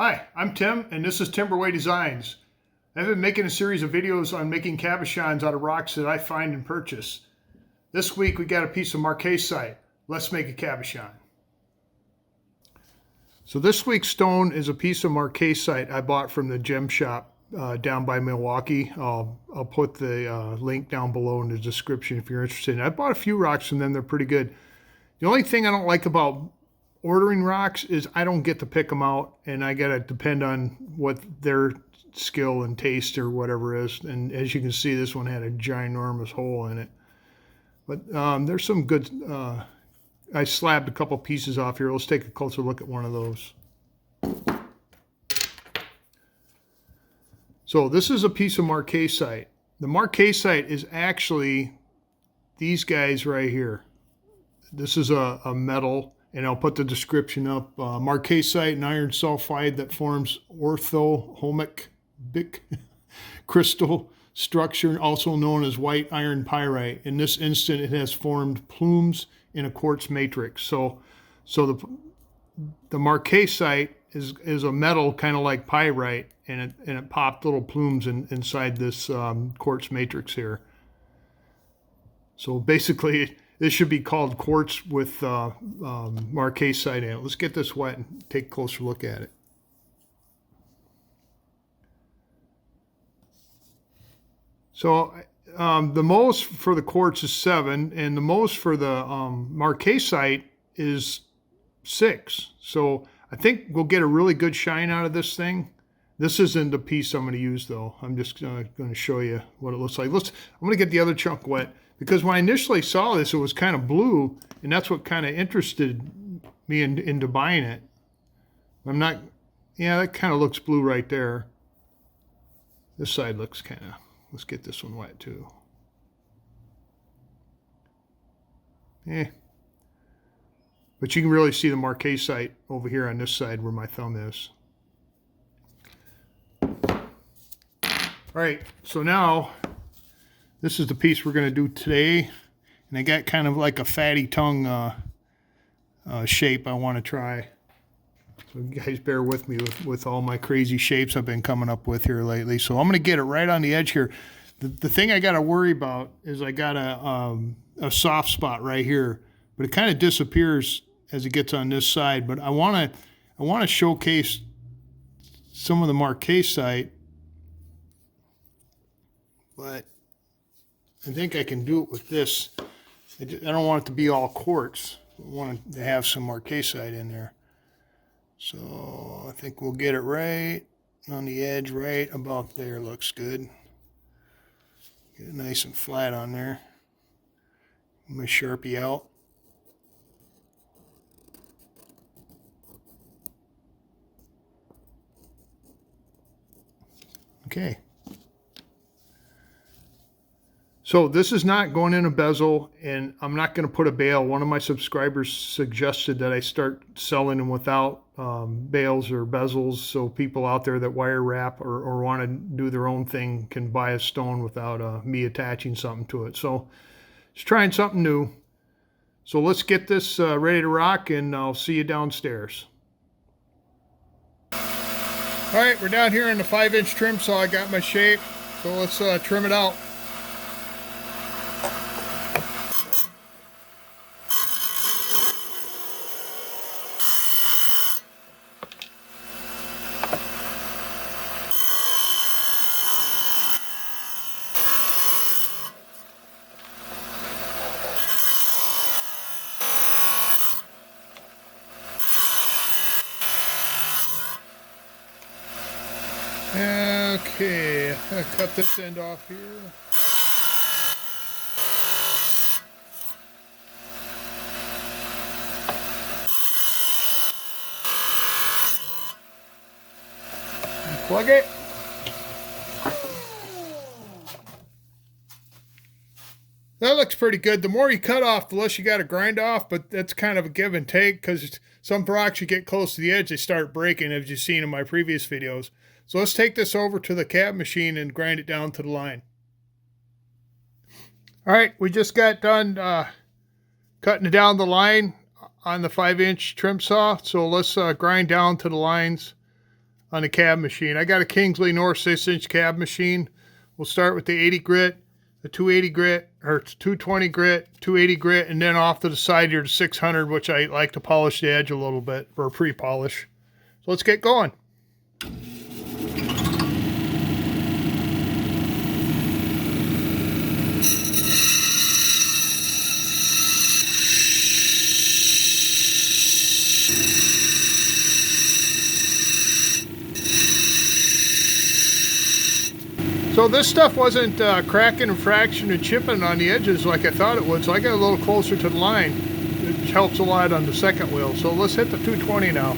Hi, I'm Tim, and this is Timberway Designs. I've been making a series of videos on making cabochons out of rocks that I find and purchase. This week we got a piece of Marcasite. Let's make a cabochon. So this week's stone is a piece of Marcasite I bought from the gem shop down by Milwaukee. I'll put the link down below in the description if you're interested. I bought a few rocks from them. They're pretty good. The only thing I don't like about ordering rocks is I don't get to pick them out, and I gotta depend on what their skill and taste or whatever is. And as you can see, this one had a ginormous hole in it. But there's some good, I slabbed a couple pieces off here. Let's take a closer look at one of those. So this is a piece of Marcasite. The Marcasite is actually these guys right here. This is a metal, and I'll put the description up. Marcasite and iron sulfide that forms orthohommic crystal structure, also known as white iron pyrite. In this instant, it has formed plumes in a quartz matrix. So the Marcasite is a metal kind of like pyrite, and it popped little plumes inside this quartz matrix here. So basically, this should be called quartz with Marcasite in it. Let's get this wet and take a closer look at it. So the Mohs for the quartz is 7, and the Mohs for the Marcasite is 6. So I think we'll get a really good shine out of this thing. This isn't the piece I'm going to use, though. I'm just going to show you what it looks like. I'm going to get the other chunk wet, because when I initially saw this, it was kind of blue, and that's what kind of interested me into buying it. Yeah, that kind of looks blue right there. This side looks kind of, let's get this one wet too. But you can really see the Marcasite over here on this side where my thumb is. All right, so now this is the piece we're going to do today, and I got kind of like a fatty tongue shape I want to try. So you guys bear with me with all my crazy shapes I've been coming up with here lately. So I'm going to get it right on the edge here. The thing I got to worry about is I got a soft spot right here, but it kind of disappears as it gets on this side. But I want to showcase some of the Marcasite, but I think I can do it with this. I don't want it to be all quartz. I want to have some Marcasite in there. So I think we'll get it right on the edge, right about there. Looks good. Get it nice and flat on there. I'm going to Sharpie out. Okay. So this is not going in a bezel, and I'm not going to put a bail. One of my subscribers suggested that I start selling them without bails or bezels, so people out there that wire wrap or want to do their own thing can buy a stone without me attaching something to it. So just trying something new. So let's get this ready to rock, and I'll see you downstairs. All right, we're down here in the 5-inch trim saw. I got my shape, so let's trim it out. Okay, I'm going to cut this end off here. And plug it. That looks pretty good. The more you cut off, the less you got to grind off, but that's kind of a give and take, because some rocks you get close to the edge, they start breaking, as you've seen in my previous videos. So let's take this over to the cab machine and grind it down to the line. All right, we just got done cutting it down the line on the 5-inch trim saw. So let's grind down to the lines on the cab machine. I got a Kingsley North 6-inch cab machine. We'll start with the 80 grit, the 280 grit, or 220 grit, 280 grit, and then off to the side here to 600, which I like to polish the edge a little bit for a pre-polish. So let's get going. So this stuff wasn't cracking and fracturing and chipping on the edges like I thought it would, so I got a little closer to the line, which helps a lot on the second wheel. So let's hit the 220 now.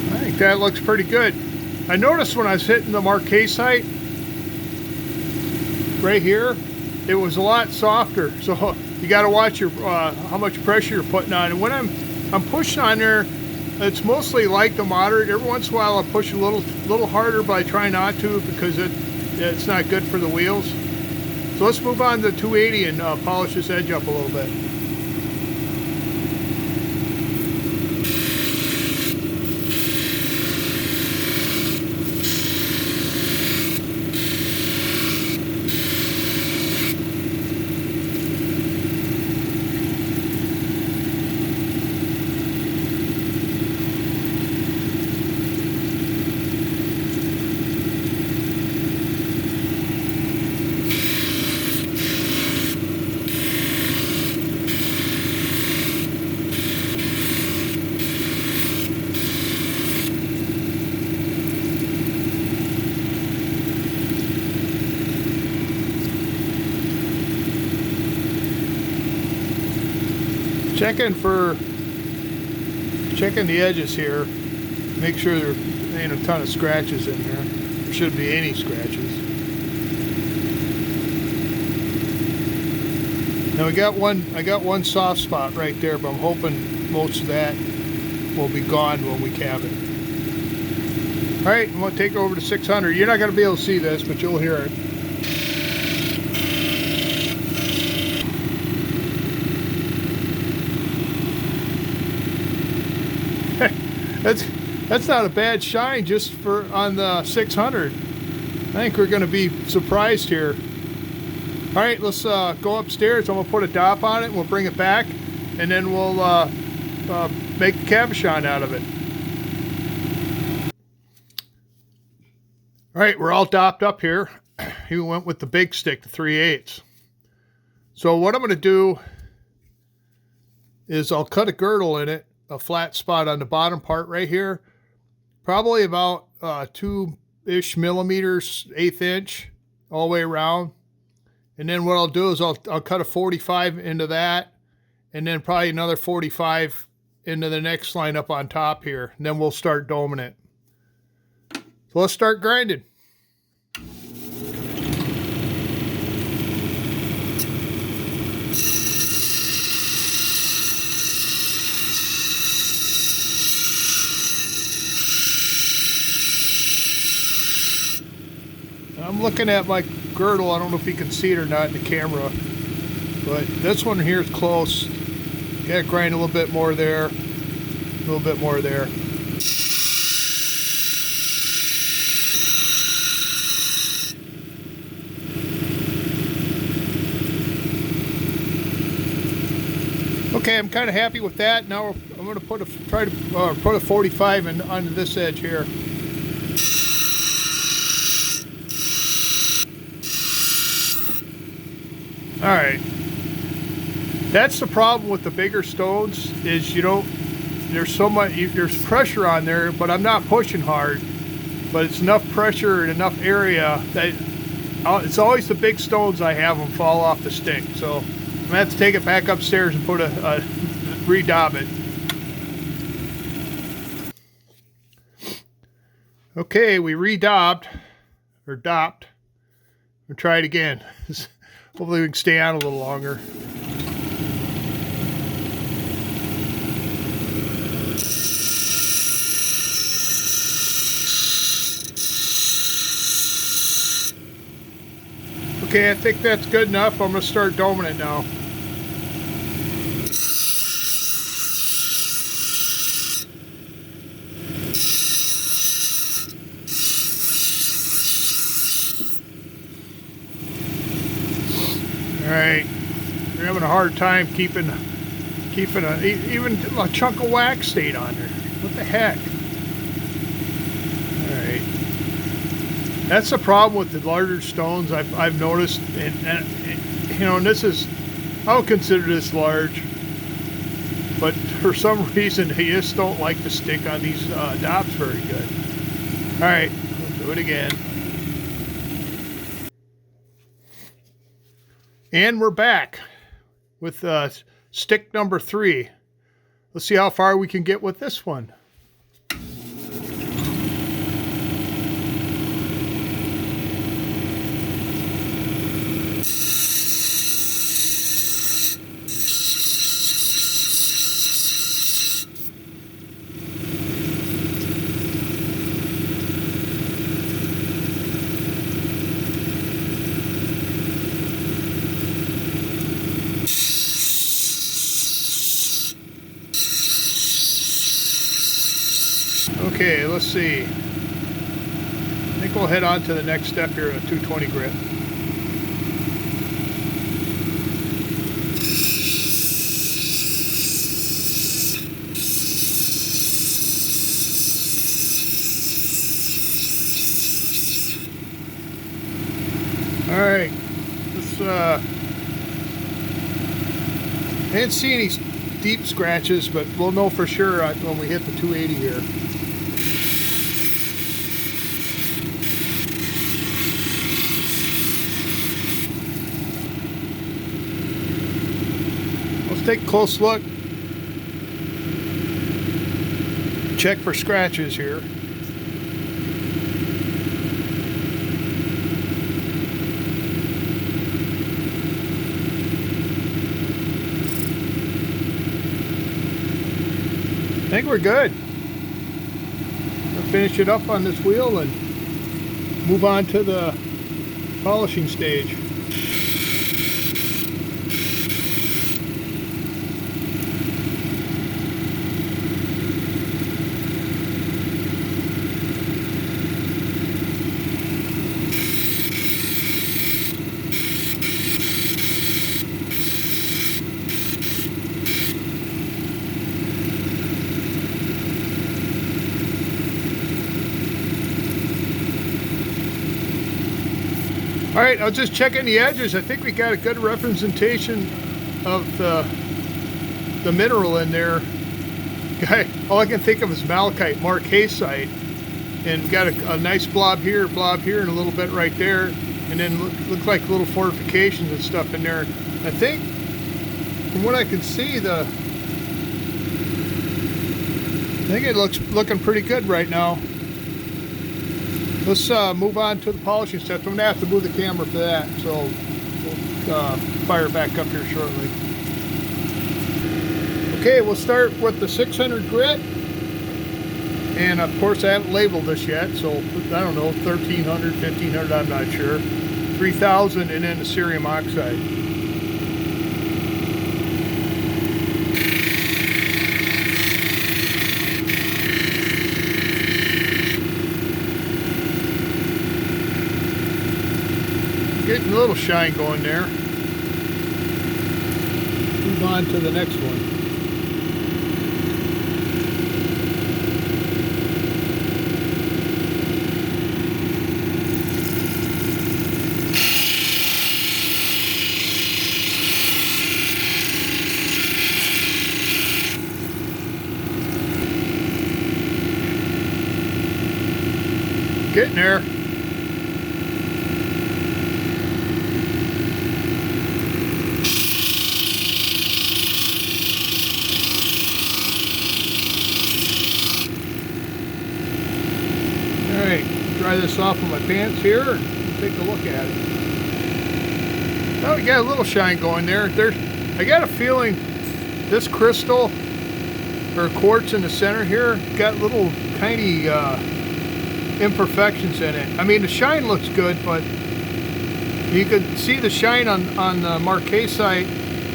I think that looks pretty good. I noticed when I was hitting the Marcasite right here, it was a lot softer. So you got to watch your how much pressure you're putting on. And when I'm pushing on there, it's mostly light to moderate. Every once in a while I push a little harder, but I try not to because it's not good for the wheels. So let's move on to 280 and polish this edge up a little bit. Checking the edges here, make sure there ain't a ton of scratches in there. There shouldn't be any scratches. Now I got one soft spot right there, but I'm hoping most of that will be gone when we cab it. All right, I'm gonna take it over to 600. You're not gonna be able to see this, but you'll hear it. That's not a bad shine just for on the 600. I think we're going to be surprised here. All right, let's go upstairs. I'm going to put a dop on it and we'll bring it back, and then we'll make a cabochon out of it. All right, we're all dopped up here. He went with the big stick, the 3/8. So what I'm going to do is I'll cut a girdle in it, a flat spot on the bottom part right here, probably about 2-ish millimeters, 1/8 inch, all the way around. And then what I'll do is I'll cut a 45 into that, and then probably another 45 into the next line up on top here. And then we'll start doming it. So let's start grinding. I'm looking at my girdle. I don't know if you can see it or not in the camera, but this one here is close. You gotta grind a little bit more there, a little bit more there. Okay, I'm kind of happy with that. Now I'm going to try to put a 45 onto this edge here. All right, that's the problem with the bigger stones is there's so much, there's pressure on there, but I'm not pushing hard, but it's enough pressure and enough area that it's always the big stones I have them fall off the stick. So I'm gonna have to take it back upstairs and put re-dob it. Okay, we re-dopped, or dopped. We'll try it again. Hopefully we can stay on a little longer. Okay, I think that's good enough. I'm going to start doming it now. Alright, we're having a hard time keeping even a chunk of wax stayed on there. What the heck? Alright. That's the problem with the larger stones I've noticed, and you know, and this is, I would consider this large, but for some reason they just don't like to stick on these Dopped very good. Alright, we'll do it again. And we're back with stick number 3. Let's see how far we can get with this one. Okay, let's see. I think we'll head on to the next step here, a 220 grit. Alright, let's, I didn't see any deep scratches, but we'll know for sure when we hit the 280 here. Take a close look. Check for scratches here. I think we're good. We'll finish it up on this wheel and move on to the polishing stage. All right, I'll just check in the edges. I think we got a good representation of the mineral in there. All I can think of is malachite, Marcasite, and got a nice blob here, and a little bit right there, and then looks like little fortifications and stuff in there. I think, from what I can see, I think it looking pretty good right now. Let's move on to the polishing steps. I'm going to have to move the camera for that, so we'll fire back up here shortly. Okay, we'll start with the 600 grit. And of course I haven't labeled this yet, so I don't know, 1300, 1500, I'm not sure. 3000, and then the cerium oxide. Getting a little shine going there. Move on to the next one. Getting there. Dry this off of my pants here and take a look at it. Oh, we got a little shine going there. I got a feeling this crystal or quartz in the center here got little tiny imperfections in it. I mean, the shine looks good, but You can see the shine on the Marcasite,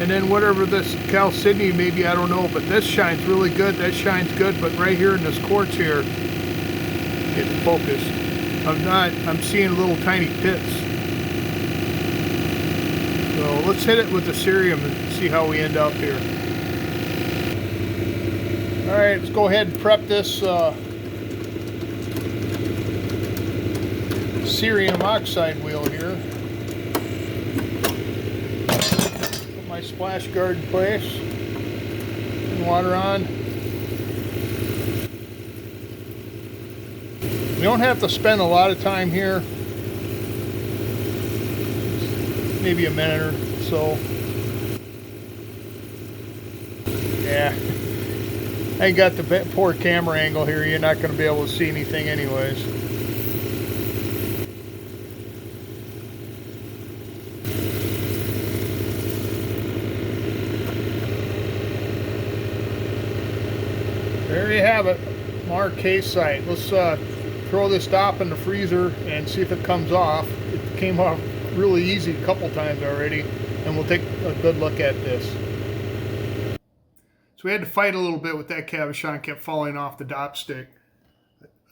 and then whatever this chalcedony, maybe, I don't know, but this shines really good. That shines good, but right here in this quartz here, getting focused, I'm seeing little tiny pits. So let's hit it with the cerium and see how we end up here. All right, let's go ahead and prep this cerium oxide wheel here. Put my splash guard in place. And water on. You don't have to spend a lot of time here. Maybe a minute or so. Yeah. I ain't got the poor camera angle here. You're not going to be able to see anything anyways. There you have it, Marcasite. Let's throw this Dopped in the freezer and see if it comes off. It came off really easy a couple times already, and we'll take a good look at this. So we had to fight a little bit with that cabochon, kept falling off the Dopped stick.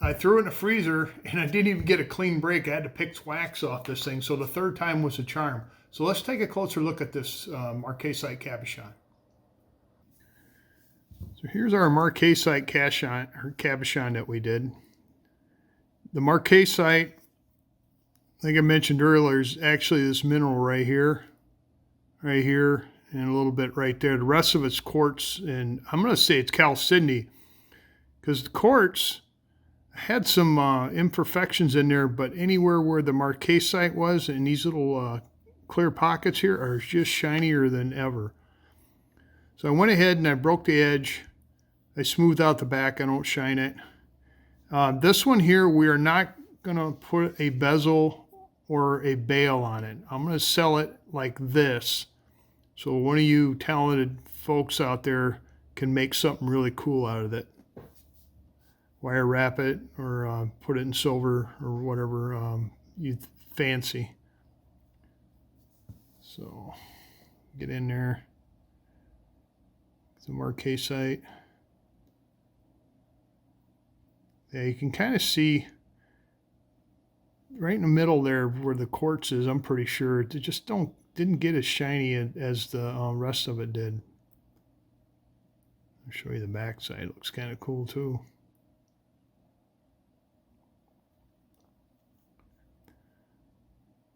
I threw it in the freezer and I didn't even get a clean break. I had to pick wax off this thing, so the third time was a charm. So let's take a closer look at this Marcasite cabochon. So here's our Marcasite cabochon that we did. The Marcasite, like I mentioned earlier, is actually this mineral right here, and a little bit right there. The rest of it's quartz, and I'm going to say it's chalcedony, because the quartz had some imperfections in there, but anywhere where the Marcasite was, and these little clear pockets here are just shinier than ever. So I went ahead and I broke the edge. I smoothed out the back. I don't shine it. This one here, we are not going to put a bezel or a bail on it. I'm going to sell it like this. So one of you talented folks out there can make something really cool out of it. Wire wrap it or put it in silver or whatever you fancy. So get in there. The Marcasite. Yeah, you can kind of see right in the middle there where the quartz is. I'm pretty sure it just didn't get as shiny as the rest of it did. I'll show you the back side. It looks kind of cool too.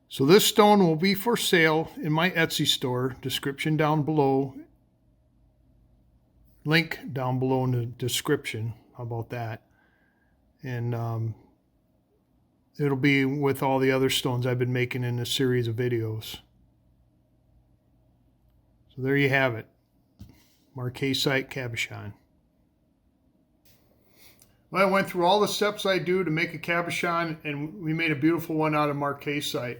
So this stone will be for sale in my Etsy store. Description down below. Link down below in the description. How about that? And it'll be with all the other stones I've been making in this series of videos. So there you have it. Marcasite cabochon. Well, I went through all the steps I do to make a cabochon, and we made a beautiful one out of Marcasite.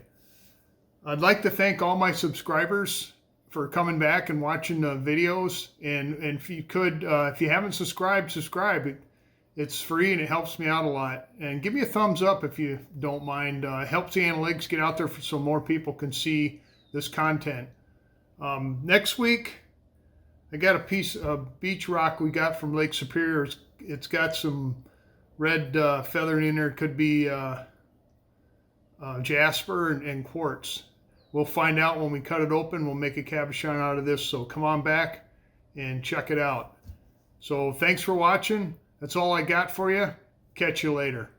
I'd like to thank all my subscribers for coming back and watching the videos. And if you could, if you haven't subscribed, subscribe. It's free and it helps me out a lot. And give me a thumbs up if you don't mind. It helps the analytics get out there so more people can see this content. Next week, I got a piece of beach rock we got from Lake Superior. It's got some red feathering in there. It could be jasper and quartz. We'll find out when we cut it open. We'll make a cabochon out of this. So come on back and check it out. So thanks for watching. That's all I got for you. Catch you later.